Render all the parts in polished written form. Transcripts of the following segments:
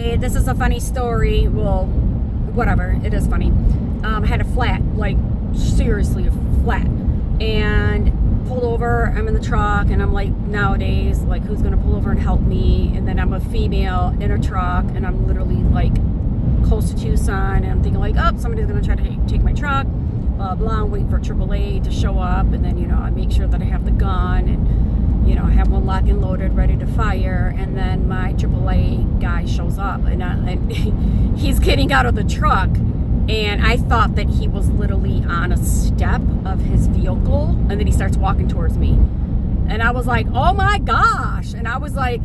anyway, this is a funny story. Well, whatever, it is funny. I had a flat, like seriously a flat, and pulled over. I'm in the truck, and I'm like, nowadays, like, who's gonna pull over and help me? And then I'm a female in a truck, and I'm literally like close to Tucson, and I'm thinking like, oh, somebody's gonna try to take my truck, blah blah. I'm waiting for AAA to show up, and then, you know, I make sure that I have the gun, and, you know, I have one locked and loaded, ready to fire. And then my AAA guy shows up, and he's getting out of the truck, and I thought that he was literally on a step of his vehicle, and then he starts walking towards me, and I was like, oh my gosh. And I was like,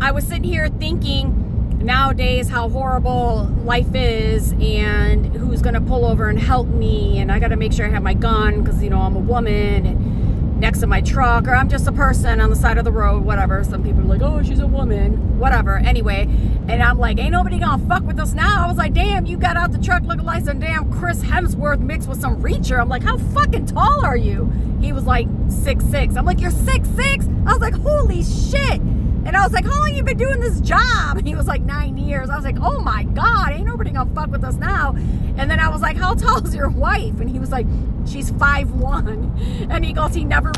I was sitting here thinking nowadays how horrible life is, and who's gonna pull over and help me, and I gotta make sure I have my gun because, you know, I'm a woman and next to my truck, or I'm just a person on the side of the road, whatever. Some people are like, oh, she's a woman, whatever. Anyway, and I'm like, ain't nobody gonna fuck with us now. I was like, damn, you got out the truck looking like some damn Chris Hemsworth mixed with some reacher. I'm like, how fucking tall are you? He was like 6'6". I'm like, you're 6'6"? I was like, holy shit. And I was like, how long you been doing this job? And he was like, 9 years. I was like, oh my God, ain't nobody gonna fuck with us now. And then I was like, how tall is your wife? And he was like, she's 5'1". And he goes, he never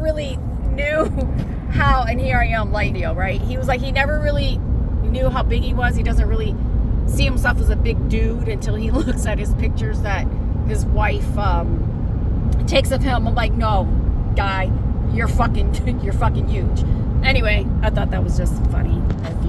really knew how, and here I am, light deal, right? He was like, he never really knew how big he was. He doesn't really see himself as a big dude until he looks at his pictures that his wife takes of him. I'm like, no, guy, you're fucking huge. Anyway, I thought that was just funny. If